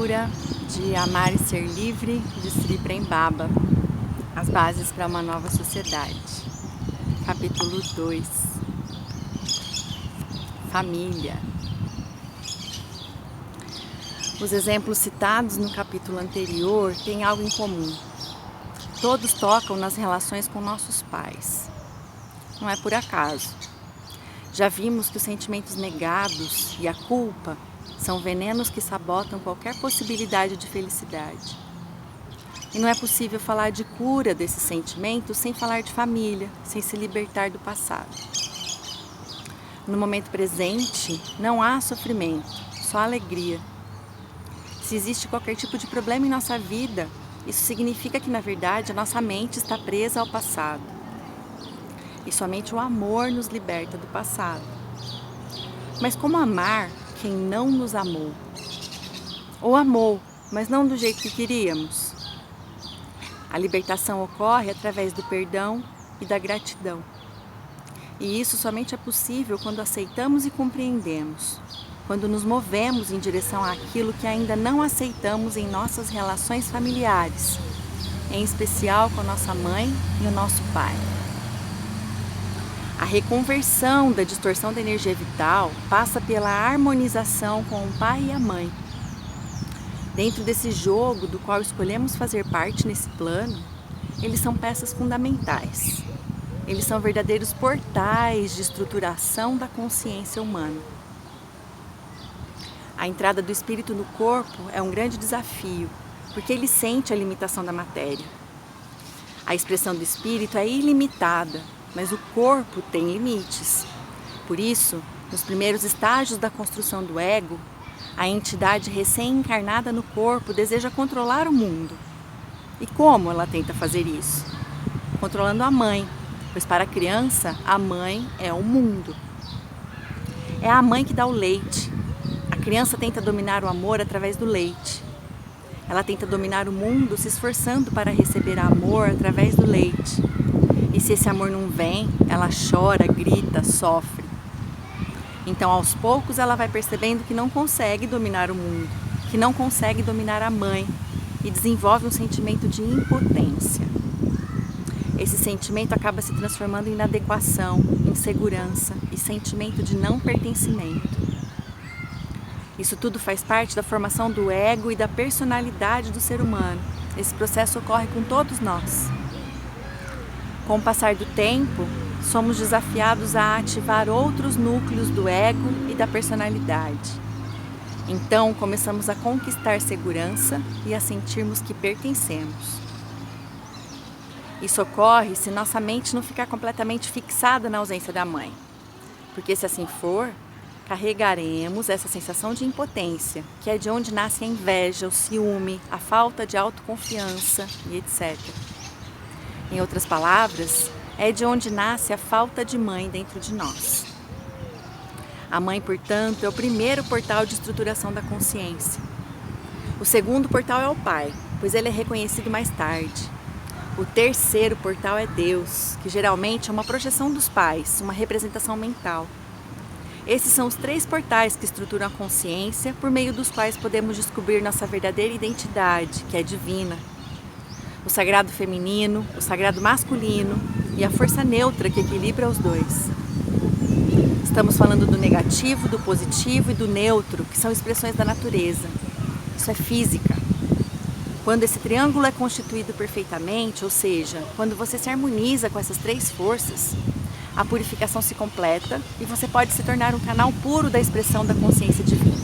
leitura de Amar e Ser Livre, de Sri Prem Baba, As Bases para uma Nova Sociedade. Capítulo 2. Família. Os exemplos citados no capítulo anterior têm algo em comum. Todos tocam nas relações com nossos pais. Não é por acaso. Já vimos que os sentimentos negados e a culpa são venenos que sabotam qualquer possibilidade de felicidade. E não é possível falar de cura desses sentimentos sem falar de família, sem se libertar do passado. No momento presente, não há sofrimento, só alegria. Se existe qualquer tipo de problema em nossa vida, isso significa que, na verdade, a nossa mente está presa ao passado. E somente o amor nos liberta do passado. Mas como amar quem não nos amou? Ou amou, mas não do jeito que queríamos? A libertação ocorre através do perdão e da gratidão. E isso somente é possível quando aceitamos e compreendemos, quando nos movemos em direção àquilo que ainda não aceitamos em nossas relações familiares, em especial com a nossa mãe e o nosso pai. A reconversão da distorção da energia vital passa pela harmonização com o pai e a mãe. Dentro desse jogo do qual escolhemos fazer parte nesse plano, eles são peças fundamentais. Eles são verdadeiros portais de estruturação da consciência humana. A entrada do espírito no corpo é um grande desafio, porque ele sente a limitação da matéria. A expressão do espírito é ilimitada, mas o corpo tem limites. Por isso, nos primeiros estágios da construção do ego, a entidade recém-encarnada no corpo deseja controlar o mundo. E como ela tenta fazer isso? Controlando a mãe, pois para a criança, a mãe é o mundo. É a mãe que dá o leite. A criança tenta dominar o amor através do leite. Ela tenta dominar o mundo se esforçando para receber amor através do leite. E se esse amor não vem, ela chora, grita, sofre. Então, aos poucos, ela vai percebendo que não consegue dominar o mundo, que não consegue dominar a mãe e desenvolve um sentimento de impotência. Esse sentimento acaba se transformando em inadequação, insegurança e sentimento de não pertencimento. Isso tudo faz parte da formação do ego e da personalidade do ser humano. Esse processo ocorre com todos nós. Com o passar do tempo, somos desafiados a ativar outros núcleos do ego e da personalidade. Então, começamos a conquistar segurança e a sentirmos que pertencemos. Isso ocorre se nossa mente não ficar completamente fixada na ausência da mãe. Porque se assim for, carregaremos essa sensação de impotência, que é de onde nasce a inveja, o ciúme, a falta de autoconfiança e etc. Em outras palavras, é de onde nasce a falta de mãe dentro de nós. A mãe, portanto, é o primeiro portal de estruturação da consciência. O segundo portal é o pai, pois ele é reconhecido mais tarde. O terceiro portal é Deus, que geralmente é uma projeção dos pais, uma representação mental. Esses são os três portais que estruturam a consciência, por meio dos quais podemos descobrir nossa verdadeira identidade, que é divina. O sagrado feminino, o sagrado masculino e a força neutra que equilibra os dois. Estamos falando do negativo, do positivo e do neutro, que são expressões da natureza. Isso é física. Quando esse triângulo é constituído perfeitamente, ou seja, quando você se harmoniza com essas três forças, a purificação se completa e você pode se tornar um canal puro da expressão da consciência divina.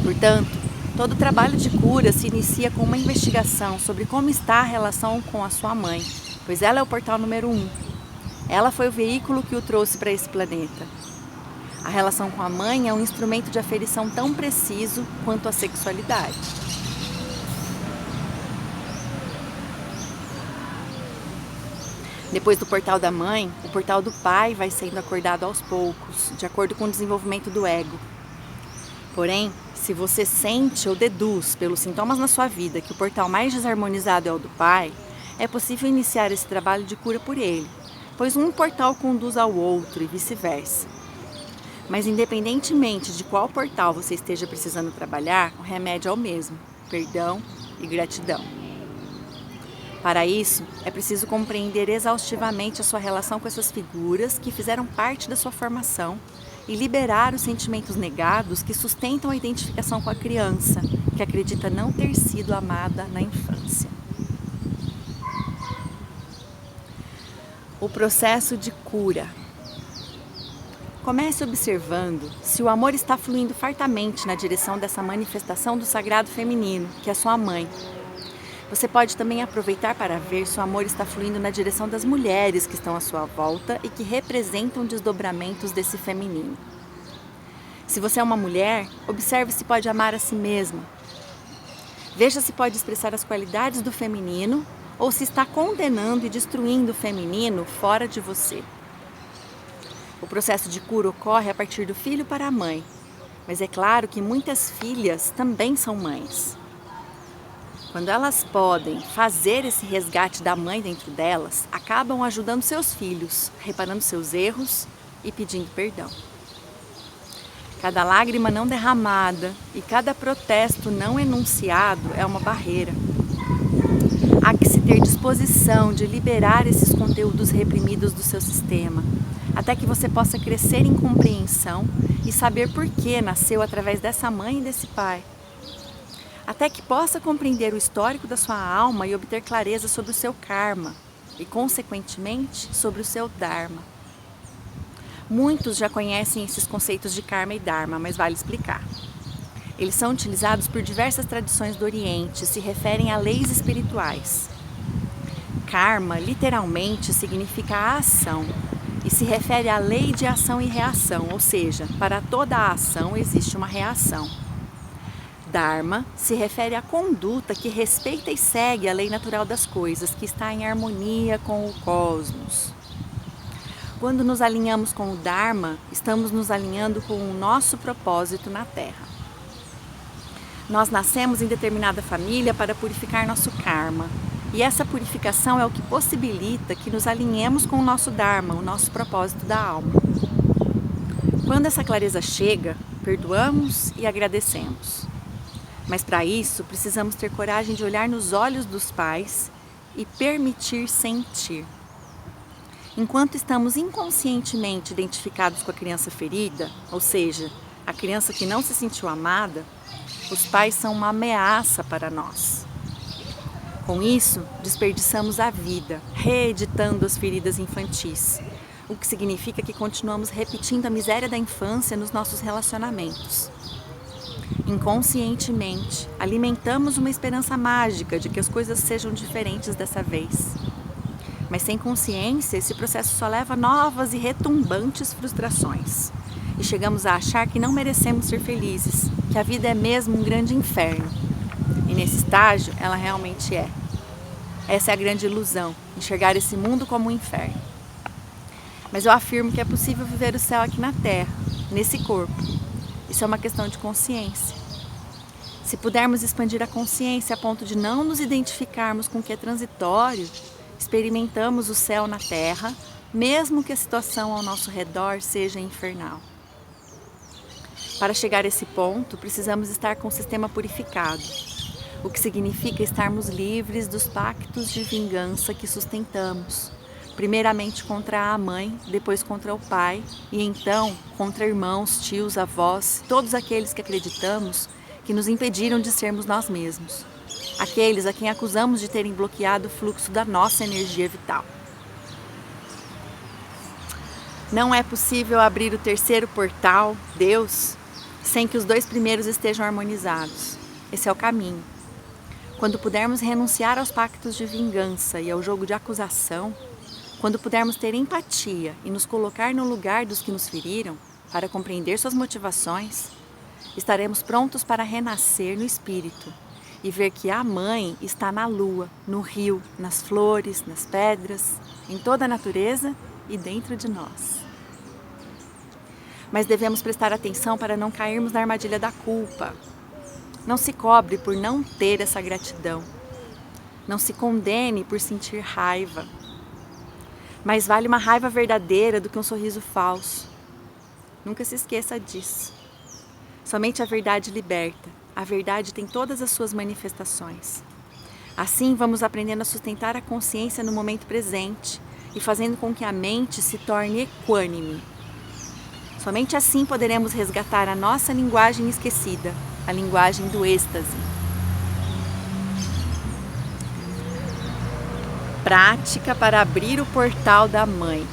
Portanto, todo o trabalho de cura se inicia com uma investigação sobre como está a relação com a sua mãe, pois ela é o portal número 1. Ela foi o veículo que o trouxe para esse planeta. A relação com a mãe é um instrumento de aferição tão preciso quanto a sexualidade. Depois do portal da mãe, o portal do pai vai sendo acordado aos poucos, de acordo com o desenvolvimento do ego. Porém, se você sente ou deduz pelos sintomas na sua vida que o portal mais desarmonizado é o do pai, é possível iniciar esse trabalho de cura por ele, pois um portal conduz ao outro e vice-versa. Mas independentemente de qual portal você esteja precisando trabalhar, o remédio é o mesmo: perdão e gratidão. Para isso, é preciso compreender exaustivamente a sua relação com essas figuras que fizeram parte da sua formação e liberar os sentimentos negados que sustentam a identificação com a criança, que acredita não ter sido amada na infância. O processo de cura. Comece observando se o amor está fluindo fartamente na direção dessa manifestação do sagrado feminino, que é sua mãe. Você pode também aproveitar para ver se o amor está fluindo na direção das mulheres que estão à sua volta e que representam desdobramentos desse feminino. Se você é uma mulher, observe se pode amar a si mesma. Veja se pode expressar as qualidades do feminino ou se está condenando e destruindo o feminino fora de você. O processo de cura ocorre a partir do filho para a mãe, mas é claro que muitas filhas também são mães. Quando elas podem fazer esse resgate da mãe dentro delas, acabam ajudando seus filhos, reparando seus erros e pedindo perdão. Cada lágrima não derramada e cada protesto não enunciado é uma barreira. Há que se ter disposição de liberar esses conteúdos reprimidos do seu sistema, até que você possa crescer em compreensão e saber por que nasceu através dessa mãe e desse pai. Até que possa compreender o histórico da sua alma e obter clareza sobre o seu karma e, consequentemente, sobre o seu dharma. Muitos já conhecem esses conceitos de karma e dharma, mas vale explicar. Eles são utilizados por diversas tradições do Oriente e se referem a leis espirituais. Karma, literalmente, significa a ação e se refere à lei de ação e reação, ou seja, para toda a ação existe uma reação. Dharma se refere à conduta que respeita e segue a lei natural das coisas, que está em harmonia com o cosmos. Quando nos alinhamos com o Dharma, estamos nos alinhando com o nosso propósito na Terra. Nós nascemos em determinada família para purificar nosso karma, e essa purificação é o que possibilita que nos alinhemos com o nosso Dharma, o nosso propósito da alma. Quando essa clareza chega, perdoamos e agradecemos. Mas para isso, precisamos ter coragem de olhar nos olhos dos pais e permitir sentir. Enquanto estamos inconscientemente identificados com a criança ferida, ou seja, a criança que não se sentiu amada, os pais são uma ameaça para nós. Com isso, desperdiçamos a vida, reeditando as feridas infantis, o que significa que continuamos repetindo a miséria da infância nos nossos relacionamentos. Inconscientemente, alimentamos uma esperança mágica de que as coisas sejam diferentes dessa vez. Mas sem consciência, esse processo só leva a novas e retumbantes frustrações. E chegamos a achar que não merecemos ser felizes, que a vida é mesmo um grande inferno. E nesse estágio, ela realmente é. Essa é a grande ilusão, enxergar esse mundo como um inferno. Mas eu afirmo que é possível viver o céu aqui na Terra, nesse corpo. Isso é uma questão de consciência. Se pudermos expandir a consciência a ponto de não nos identificarmos com o que é transitório, experimentamos o céu na Terra, mesmo que a situação ao nosso redor seja infernal. Para chegar a esse ponto, precisamos estar com o sistema purificado, o que significa estarmos livres dos pactos de vingança que sustentamos, primeiramente contra a mãe, depois contra o pai e então contra irmãos, tios, avós, todos aqueles que acreditamos que nos impediram de sermos nós mesmos. Aqueles a quem acusamos de terem bloqueado o fluxo da nossa energia vital. Não é possível abrir o terceiro portal, Deus, sem que os dois primeiros estejam harmonizados. Esse é o caminho. Quando pudermos renunciar aos pactos de vingança e ao jogo de acusação, quando pudermos ter empatia e nos colocar no lugar dos que nos feriram, para compreender suas motivações, estaremos prontos para renascer no espírito e ver que a mãe está na lua, no rio, nas flores, nas pedras, em toda a natureza e dentro de nós. Mas devemos prestar atenção para não cairmos na armadilha da culpa. Não se cobre por não ter essa gratidão. Não se condene por sentir raiva. Mais vale uma raiva verdadeira do que um sorriso falso. Nunca se esqueça disso. Somente a verdade liberta. A verdade tem todas as suas manifestações. Assim, vamos aprendendo a sustentar a consciência no momento presente e fazendo com que a mente se torne equânime. Somente assim poderemos resgatar a nossa linguagem esquecida, a linguagem do êxtase. Prática para abrir o portal da Mãe.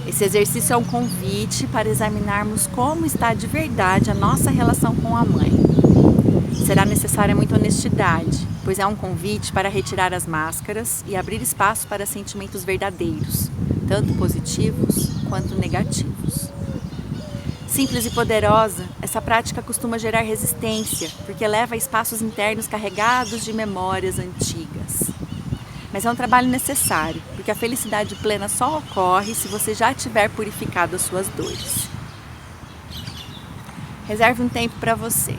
Esse exercício é um convite para examinarmos como está de verdade a nossa relação com a Mãe. Será necessária muita honestidade, pois é um convite para retirar as máscaras e abrir espaço para sentimentos verdadeiros, tanto positivos quanto negativos. Simples e poderosa, essa prática costuma gerar resistência, porque leva a espaços internos carregados de memórias antigas. Mas é um trabalho necessário, porque a felicidade plena só ocorre se você já tiver purificado as suas dores. Reserve um tempo para você.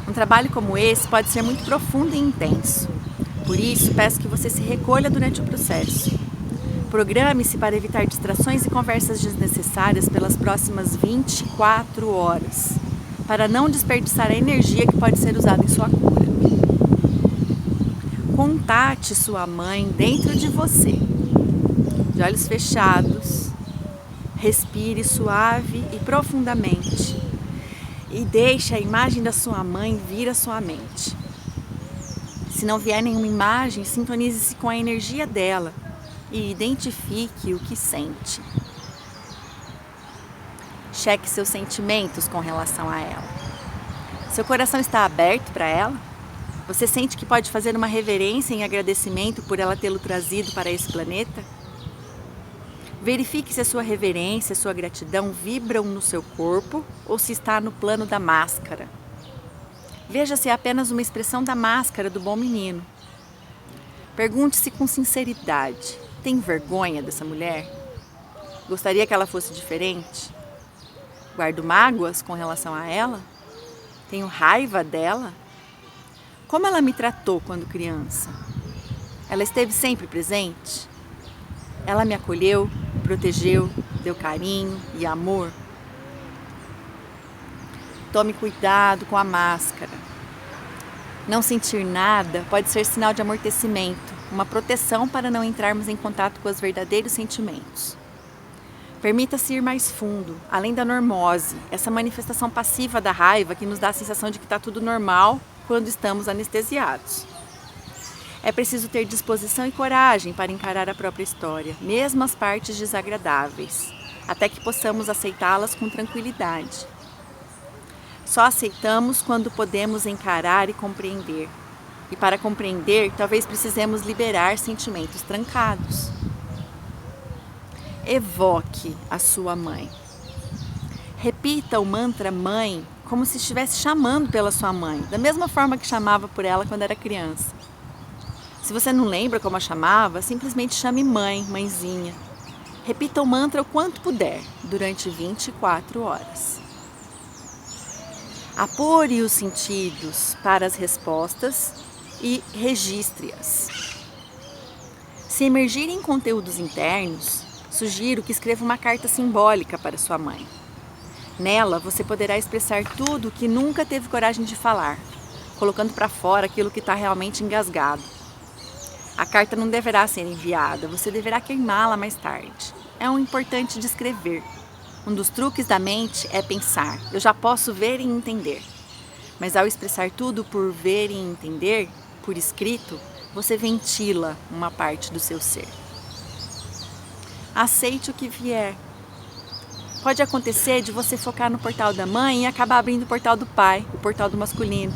Um trabalho como esse pode ser muito profundo e intenso. Por isso, peço que você se recolha durante o processo. Programe-se para evitar distrações e conversas desnecessárias pelas próximas 24 horas, para não desperdiçar a energia que pode ser usada em sua cura. Contate sua mãe dentro de você. De olhos fechados, respire suave e profundamente e deixe a imagem da sua mãe vir à sua mente. Se não vier nenhuma imagem, sintonize-se com a energia dela e identifique o que sente. Cheque seus sentimentos com relação a ela. Seu coração está aberto para ela? Você sente que pode fazer uma reverência em agradecimento por ela tê-lo trazido para esse planeta? Verifique se a sua reverência, a sua gratidão vibram no seu corpo ou se está no plano da máscara. Veja se é apenas uma expressão da máscara do bom menino. Pergunte-se com sinceridade: tem vergonha dessa mulher? Gostaria que ela fosse diferente? Guardo mágoas com relação a ela? Tenho raiva dela? Como ela me tratou quando criança? Ela esteve sempre presente? Ela me acolheu, protegeu, deu carinho e amor? Tome cuidado com a máscara. Não sentir nada pode ser sinal de amortecimento, uma proteção para não entrarmos em contato com os verdadeiros sentimentos. Permita-se ir mais fundo, além da normose, essa manifestação passiva da raiva que nos dá a sensação de que está tudo normal quando estamos anestesiados. É preciso ter disposição e coragem para encarar a própria história, mesmo as partes desagradáveis, até que possamos aceitá-las com tranquilidade. Só aceitamos quando podemos encarar e compreender. E para compreender, talvez precisemos liberar sentimentos trancados. Evoque a sua mãe. Repita o mantra mãe como se estivesse chamando pela sua mãe, da mesma forma que chamava por ela quando era criança. Se você não lembra como a chamava, simplesmente chame mãe, mãezinha. Repita o mantra o quanto puder, durante 24 horas. Apure os sentidos para as respostas e registre-as. Se emergirem conteúdos internos, sugiro que escreva uma carta simbólica para sua mãe. Nela, você poderá expressar tudo o que nunca teve coragem de falar, colocando para fora aquilo que está realmente engasgado. A carta não deverá ser enviada, você deverá queimá-la mais tarde. É um importante de escrever. Um dos truques da mente é pensar: eu já posso ver e entender. Mas ao expressar tudo por ver e entender, por escrito, você ventila uma parte do seu ser. Aceite o que vier. Pode acontecer de você focar no portal da mãe e acabar abrindo o portal do pai, o portal do masculino.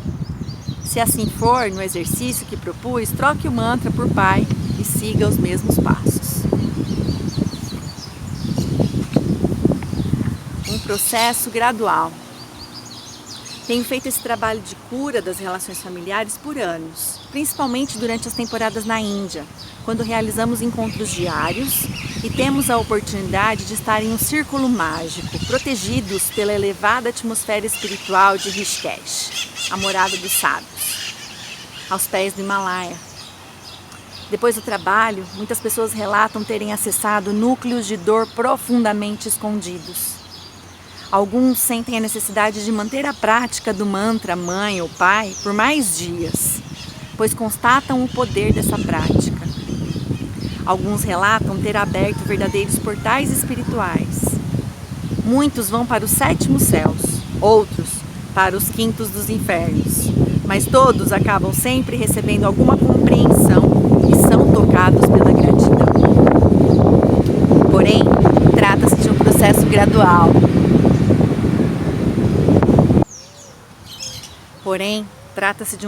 Se assim for, no exercício que propus, troque o mantra por pai e siga os mesmos passos. Um processo gradual. Tenho feito esse trabalho de cura das relações familiares por anos, principalmente durante as temporadas na Índia, quando realizamos encontros diários e temos a oportunidade de estar em um círculo mágico, protegidos pela elevada atmosfera espiritual de Rishikesh, a morada dos sábios, aos pés do Himalaia. Depois do trabalho, muitas pessoas relatam terem acessado núcleos de dor profundamente escondidos. Alguns sentem a necessidade de manter a prática do mantra mãe ou pai por mais dias, pois constatam o poder dessa prática. Alguns relatam ter aberto verdadeiros portais espirituais. Muitos vão para os 7º céus, outros para os 5º dos infernos, mas todos acabam sempre recebendo alguma compreensão e são tocados pela gratidão. Porém, trata-se de um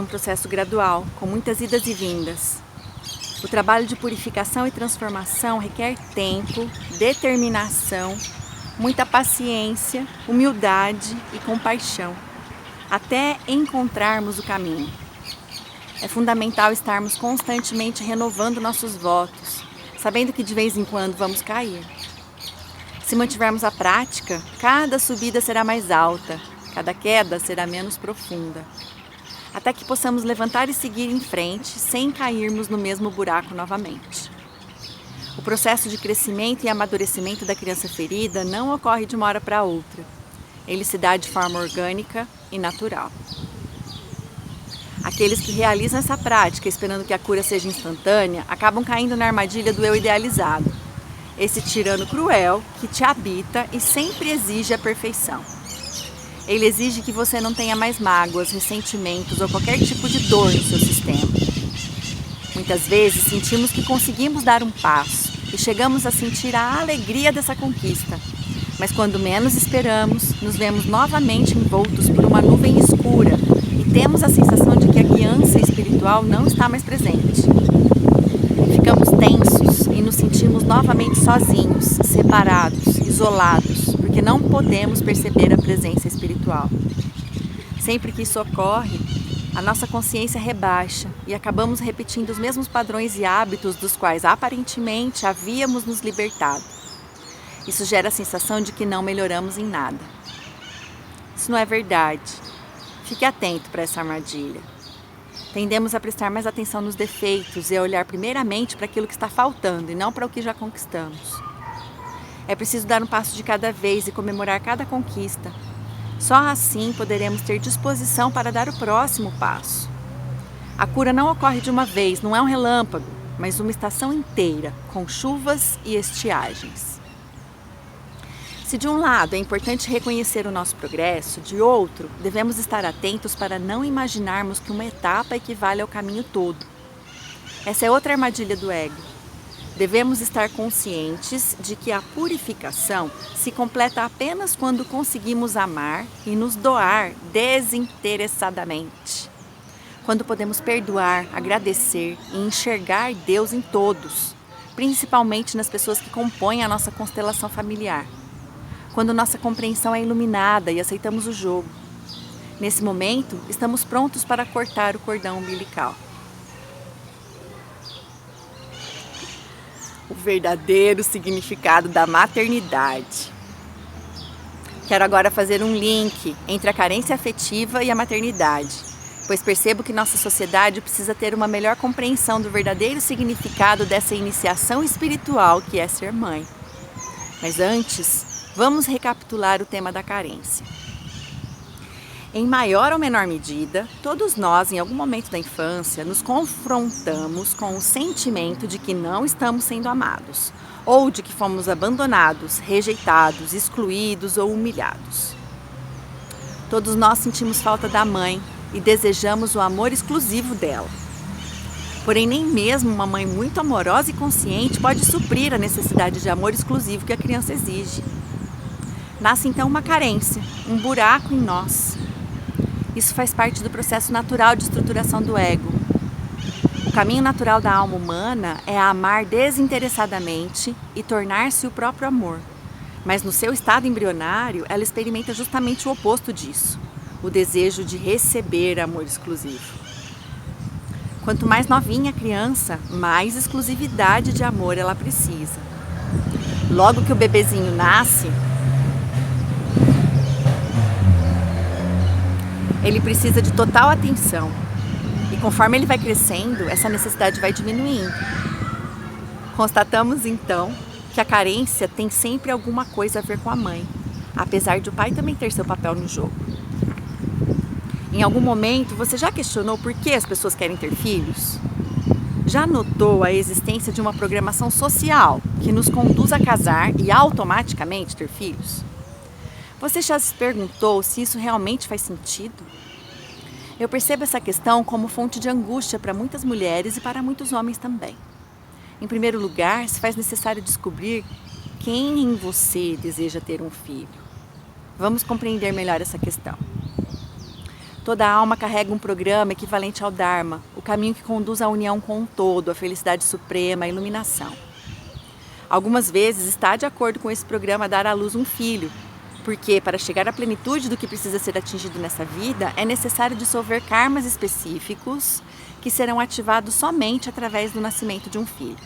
processo gradual. Com muitas idas e vindas. O trabalho de purificação e transformação requer tempo, determinação, muita paciência, humildade e compaixão, até encontrarmos o caminho. É fundamental estarmos constantemente renovando nossos votos, sabendo que de vez em quando vamos cair. Se mantivermos a prática, cada subida será mais alta, cada queda será menos profunda, até que possamos levantar e seguir em frente sem cairmos no mesmo buraco novamente. O processo de crescimento e amadurecimento da criança ferida não ocorre de uma hora para outra. Ele se dá de forma orgânica e natural. Aqueles que realizam essa prática esperando que a cura seja instantânea acabam caindo na armadilha do eu idealizado, esse tirano cruel que te habita e sempre exige a perfeição. Ele exige que você não tenha mais mágoas, ressentimentos ou qualquer tipo de dor no seu sistema. Muitas vezes sentimos que conseguimos dar um passo e chegamos a sentir a alegria dessa conquista. Mas quando menos esperamos, nos vemos novamente envoltos por uma nuvem escura e temos a sensação de que a guiança espiritual não está mais presente. Ficamos tensos e nos sentimos novamente sozinhos, separados, isolados, porque não podemos perceber a presença espiritual. Sempre que isso ocorre, a nossa consciência rebaixa e acabamos repetindo os mesmos padrões e hábitos dos quais aparentemente havíamos nos libertado. Isso gera a sensação de que não melhoramos em nada. Isso não é verdade. Fique atento para essa armadilha. Tendemos a prestar mais atenção nos defeitos e a olhar primeiramente para aquilo que está faltando e não para o que já conquistamos. É preciso dar um passo de cada vez e comemorar cada conquista. Só assim poderemos ter disposição para dar o próximo passo. A cura não ocorre de uma vez, não é um relâmpago, mas uma estação inteira, com chuvas e estiagens. Se de um lado é importante reconhecer o nosso progresso, de outro, devemos estar atentos para não imaginarmos que uma etapa equivale ao caminho todo. Essa é outra armadilha do ego. Devemos estar conscientes de que a purificação se completa apenas quando conseguimos amar e nos doar desinteressadamente. Quando podemos perdoar, agradecer e enxergar Deus em todos, principalmente nas pessoas que compõem a nossa constelação familiar. Quando nossa compreensão é iluminada e aceitamos o jogo. Nesse momento, estamos prontos para cortar o cordão umbilical. O verdadeiro significado da maternidade. Quero agora fazer um link entre a carência afetiva e a maternidade, pois percebo que nossa sociedade precisa ter uma melhor compreensão do verdadeiro significado dessa iniciação espiritual que é ser mãe. Mas antes, vamos recapitular o tema da carência. Em maior ou menor medida, todos nós, em algum momento da infância, nos confrontamos com o sentimento de que não estamos sendo amados, ou de que fomos abandonados, rejeitados, excluídos ou humilhados. Todos nós sentimos falta da mãe e desejamos o amor exclusivo dela. Porém, nem mesmo uma mãe muito amorosa e consciente pode suprir a necessidade de amor exclusivo que a criança exige. Nasce então uma carência, um buraco em nós. Isso faz parte do processo natural de estruturação do ego. O caminho natural da alma humana é amar desinteressadamente e tornar-se o próprio amor. Mas no seu estado embrionário, ela experimenta justamente o oposto disso, o desejo de receber amor exclusivo. Quanto mais novinha a criança, mais exclusividade de amor ela precisa. Logo que o bebezinho nasce, ele precisa de total atenção. E conforme ele vai crescendo, essa necessidade vai diminuindo. Constatamos então que a carência tem sempre alguma coisa a ver com a mãe, apesar de o pai também ter seu papel no jogo. Em algum momento, você já questionou por que as pessoas querem ter filhos? Já notou a existência de uma programação social que nos conduz a casar e automaticamente ter filhos? Você já se perguntou se isso realmente faz sentido? Eu percebo essa questão como fonte de angústia para muitas mulheres e para muitos homens também. Em primeiro lugar, se faz necessário descobrir quem em você deseja ter um filho. Vamos compreender melhor essa questão. Toda alma carrega um programa equivalente ao Dharma, o caminho que conduz à união com o todo, à felicidade suprema, à iluminação. Algumas vezes está de acordo com esse programa dar à luz um filho, porque para chegar à plenitude do que precisa ser atingido nessa vida, é necessário dissolver karmas específicos que serão ativados somente através do nascimento de um filho.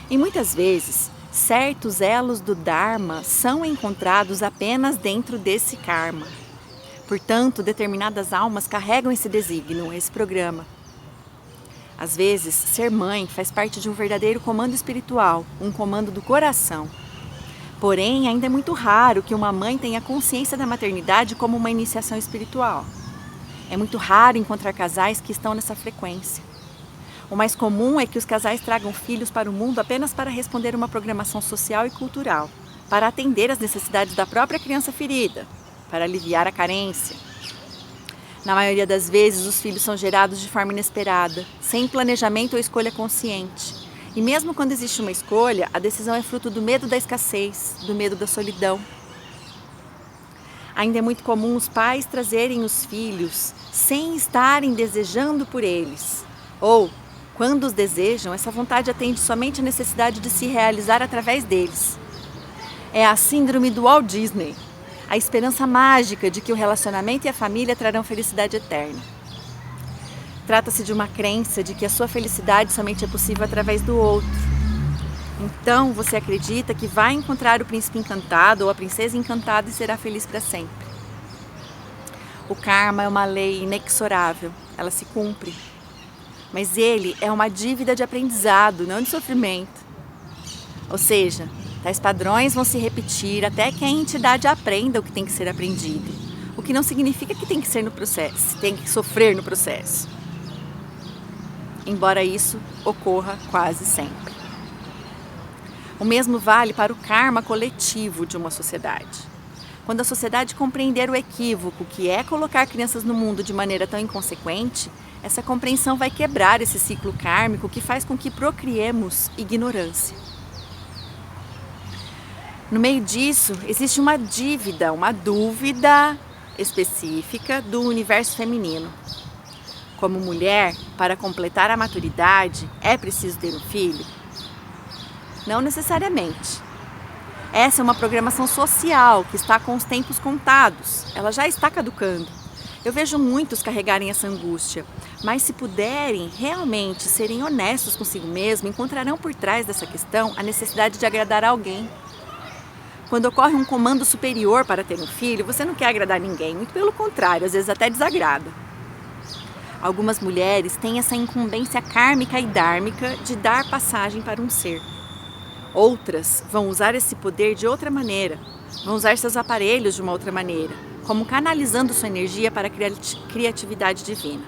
E muitas vezes, certos elos do Dharma são encontrados apenas dentro desse karma. Portanto, determinadas almas carregam esse desígnio, esse programa. Às vezes, ser mãe faz parte de um verdadeiro comando espiritual, um comando do coração. Porém, ainda é muito raro que uma mãe tenha consciência da maternidade como uma iniciação espiritual. É muito raro encontrar casais que estão nessa frequência. O mais comum é que os casais tragam filhos para o mundo apenas para responder uma programação social e cultural, para atender às necessidades da própria criança ferida, para aliviar a carência. Na maioria das vezes, os filhos são gerados de forma inesperada, sem planejamento ou escolha consciente. E mesmo quando existe uma escolha, a decisão é fruto do medo da escassez, do medo da solidão. Ainda é muito comum os pais trazerem os filhos sem estarem desejando por eles. Ou, quando os desejam, essa vontade atende somente à necessidade de se realizar através deles. É a síndrome do Walt Disney, a esperança mágica de que o relacionamento e a família trarão felicidade eterna. Trata-se de uma crença de que a sua felicidade somente é possível através do outro. Então, você acredita que vai encontrar o príncipe encantado ou a princesa encantada e será feliz para sempre. O karma é uma lei inexorável, ela se cumpre. Mas ele é uma dívida de aprendizado, não de sofrimento. Ou seja, tais padrões vão se repetir até que a entidade aprenda o que tem que ser aprendido. O que não significa que tem que ser no processo, tem que sofrer no processo. Embora isso ocorra quase sempre. O mesmo vale para o karma coletivo de uma sociedade. Quando a sociedade compreender o equívoco que é colocar crianças no mundo de maneira tão inconsequente, essa compreensão vai quebrar esse ciclo kármico que faz com que procriemos ignorância. No meio disso, existe uma dívida, uma dúvida específica do universo feminino. Como mulher, para completar a maturidade, é preciso ter um filho? Não necessariamente. Essa é uma programação social que está com os tempos contados. Ela já está caducando. Eu vejo muitos carregarem essa angústia, mas se puderem realmente serem honestos consigo mesmo, encontrarão por trás dessa questão a necessidade de agradar alguém. Quando ocorre um comando superior para ter um filho, você não quer agradar ninguém, muito pelo contrário, às vezes até desagrada. Algumas mulheres têm essa incumbência kármica e dármica de dar passagem para um ser. Outras vão usar esse poder de outra maneira, vão usar seus aparelhos de uma outra maneira, como canalizando sua energia para a criatividade divina.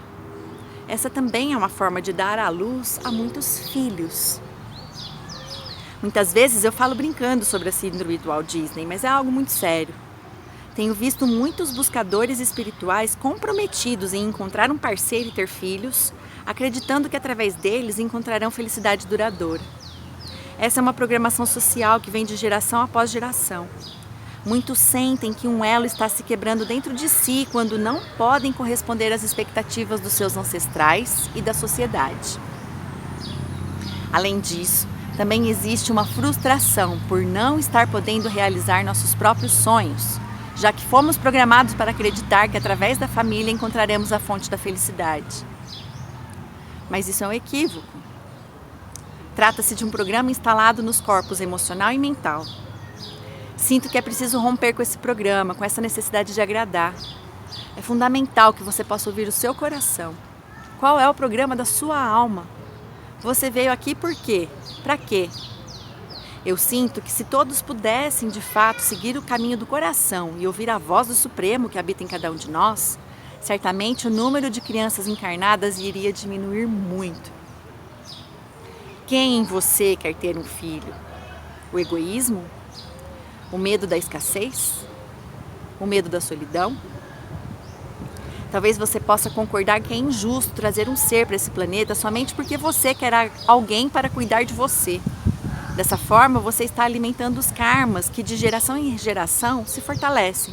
Essa também é uma forma de dar à luz a muitos filhos. Muitas vezes eu falo brincando sobre a síndrome do Walt Disney, mas é algo muito sério. Tenho visto muitos buscadores espirituais comprometidos em encontrar um parceiro e ter filhos, acreditando que através deles encontrarão felicidade duradoura. Essa é uma programação social que vem de geração após geração. Muitos sentem que um elo está se quebrando dentro de si quando não podem corresponder às expectativas dos seus ancestrais e da sociedade. Além disso, também existe uma frustração por não estar podendo realizar nossos próprios sonhos, já que fomos programados para acreditar que através da família encontraremos a fonte da felicidade. Mas isso é um equívoco. Trata-se de um programa instalado nos corpos emocional e mental. Sinto que é preciso romper com esse programa, com essa necessidade de agradar. É fundamental que você possa ouvir o seu coração. Qual é o programa da sua alma? Você veio aqui por quê? Para quê? Eu sinto que se todos pudessem, de fato, seguir o caminho do coração e ouvir a voz do Supremo que habita em cada um de nós, certamente o número de crianças encarnadas iria diminuir muito. Quem em você quer ter um filho? O egoísmo? O medo da escassez? O medo da solidão? Talvez você possa concordar que é injusto trazer um ser para esse planeta somente porque você quer alguém para cuidar de você. Dessa forma, você está alimentando os karmas que de geração em geração se fortalecem.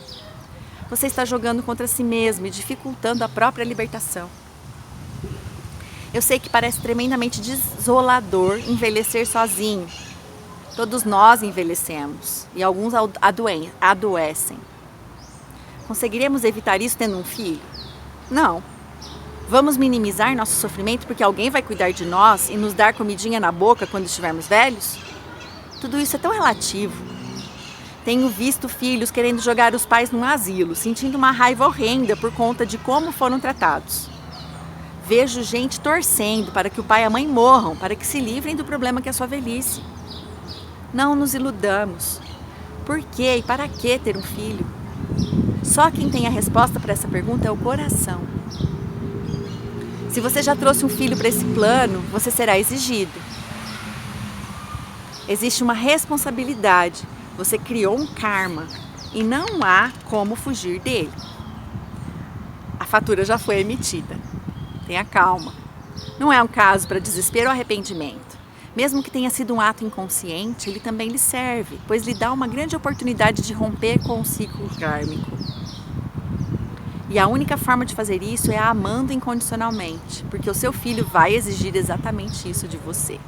Você está jogando contra si mesmo e dificultando a própria libertação. Eu sei que parece tremendamente desolador envelhecer sozinho. Todos nós envelhecemos e alguns adoecem. Conseguiremos evitar isso tendo um filho? Não. Vamos minimizar nosso sofrimento porque alguém vai cuidar de nós e nos dar comidinha na boca quando estivermos velhos? Tudo isso é tão relativo. Tenho visto filhos querendo jogar os pais num asilo, sentindo uma raiva horrenda por conta de como foram tratados. Vejo gente torcendo para que o pai e a mãe morram, para que se livrem do problema que é a sua velhice. Não nos iludamos. Por que e para que ter um filho? Só quem tem a resposta para essa pergunta é o coração. Se você já trouxe um filho para esse plano, você será exigido. Existe uma responsabilidade. Você criou um karma e não há como fugir dele. A fatura já foi emitida. Tenha calma. Não é um caso para desespero ou arrependimento. Mesmo que tenha sido um ato inconsciente, ele também lhe serve, pois lhe dá uma grande oportunidade de romper com o ciclo kármico. E a única forma de fazer isso é amando incondicionalmente, porque o seu filho vai exigir exatamente isso de você.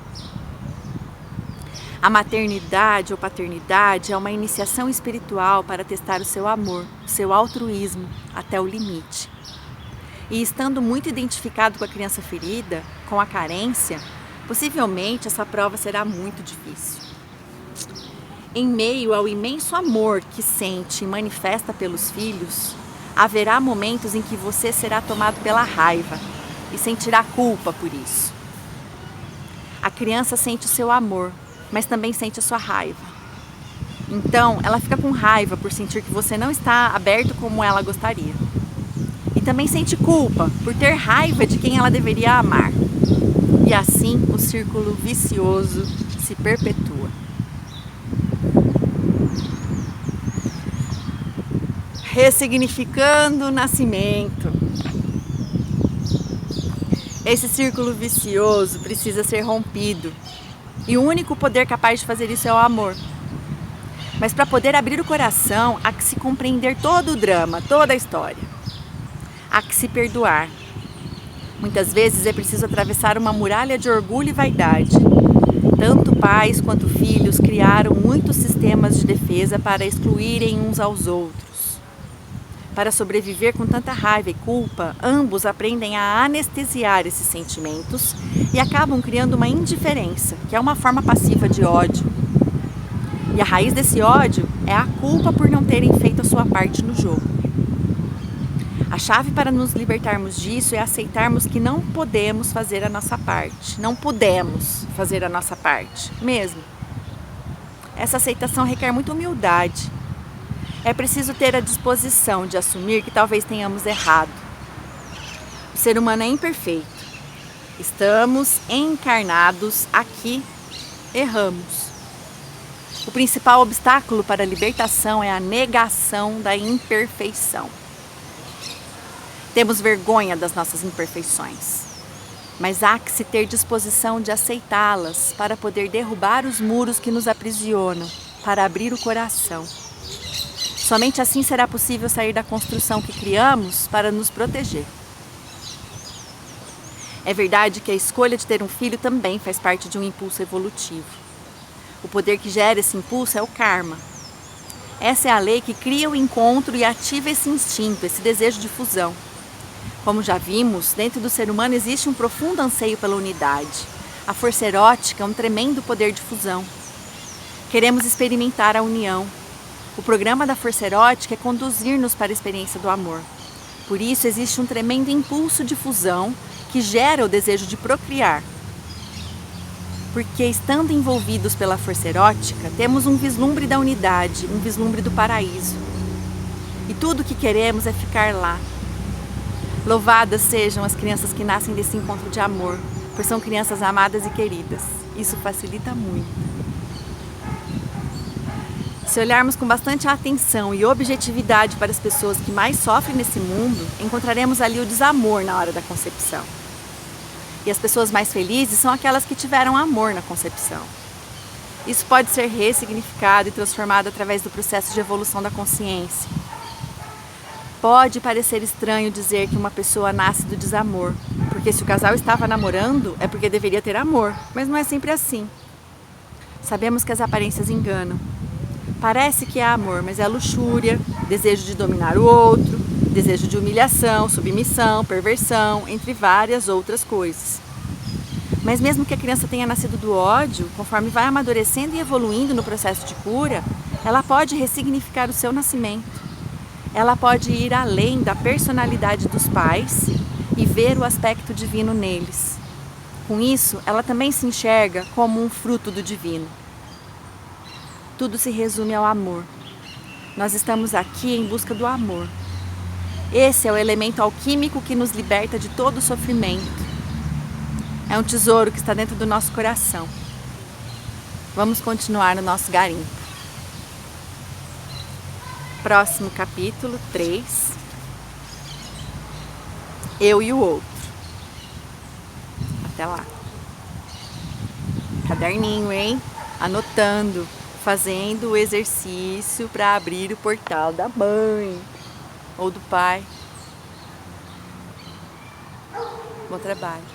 A maternidade ou paternidade é uma iniciação espiritual para testar o seu amor, o seu altruísmo, até o limite. E estando muito identificado com a criança ferida, com a carência, possivelmente essa prova será muito difícil. Em meio ao imenso amor que sente e manifesta pelos filhos, haverá momentos em que você será tomado pela raiva e sentirá culpa por isso. A criança sente o seu amor, mas também sente a sua raiva. Então, ela fica com raiva por sentir que você não está aberto como ela gostaria. E também sente culpa por ter raiva de quem ela deveria amar. E assim, o círculo vicioso se perpetua. Ressignificando o nascimento. Esse círculo vicioso precisa ser rompido. E o único poder capaz de fazer isso é o amor. Mas para poder abrir o coração, há que se compreender todo o drama, toda a história. Há que se perdoar. Muitas vezes é preciso atravessar uma muralha de orgulho e vaidade. Tanto pais quanto filhos criaram muitos sistemas de defesa para excluírem uns aos outros. Para sobreviver com tanta raiva e culpa, ambos aprendem a anestesiar esses sentimentos e acabam criando uma indiferença, que é uma forma passiva de ódio. E a raiz desse ódio é a culpa por não terem feito a sua parte no jogo. A chave para nos libertarmos disso é aceitarmos que não podemos fazer a nossa parte. Não podemos fazer a nossa parte, mesmo. Essa aceitação requer muita humildade. É preciso ter a disposição de assumir que talvez tenhamos errado. O ser humano é imperfeito. Estamos encarnados aqui, erramos. O principal obstáculo para a libertação é a negação da imperfeição. Temos vergonha das nossas imperfeições, mas há que se ter disposição de aceitá-las para poder derrubar os muros que nos aprisionam, para abrir o coração. Somente assim será possível sair da construção que criamos para nos proteger. É verdade que a escolha de ter um filho também faz parte de um impulso evolutivo. O poder que gera esse impulso é o karma. Essa é a lei que cria o encontro e ativa esse instinto, esse desejo de fusão. Como já vimos, dentro do ser humano existe um profundo anseio pela unidade. A força erótica é um tremendo poder de fusão. Queremos experimentar a união. O programa da força erótica é conduzir-nos para a experiência do amor. Por isso existe um tremendo impulso de fusão que gera o desejo de procriar. Porque estando envolvidos pela força erótica, temos um vislumbre da unidade, um vislumbre do paraíso. E tudo o que queremos é ficar lá. Louvadas sejam as crianças que nascem desse encontro de amor, pois são crianças amadas e queridas. Isso facilita muito. Se olharmos com bastante atenção e objetividade para as pessoas que mais sofrem nesse mundo, encontraremos ali o desamor na hora da concepção. E as pessoas mais felizes são aquelas que tiveram amor na concepção. Isso pode ser ressignificado e transformado através do processo de evolução da consciência. Pode parecer estranho dizer que uma pessoa nasce do desamor, porque se o casal estava namorando, é porque deveria ter amor, mas não é sempre assim. Sabemos que as aparências enganam. Parece que é amor, mas é luxúria, desejo de dominar o outro, desejo de humilhação, submissão, perversão, entre várias outras coisas. Mas mesmo que a criança tenha nascido do ódio, conforme vai amadurecendo e evoluindo no processo de cura, ela pode ressignificar o seu nascimento. Ela pode ir além da personalidade dos pais e ver o aspecto divino neles. Com isso, ela também se enxerga como um fruto do divino. Tudo se resume ao amor. Nós estamos aqui em busca do amor. Esse é o elemento alquímico que nos liberta de todo o sofrimento. É um tesouro que está dentro do nosso coração. Vamos continuar no nosso garimpo. Próximo capítulo 3. Eu e o outro. Até lá. Caderninho, hein? Anotando, fazendo o exercício para abrir o portal da mãe ou do pai. Bom trabalho.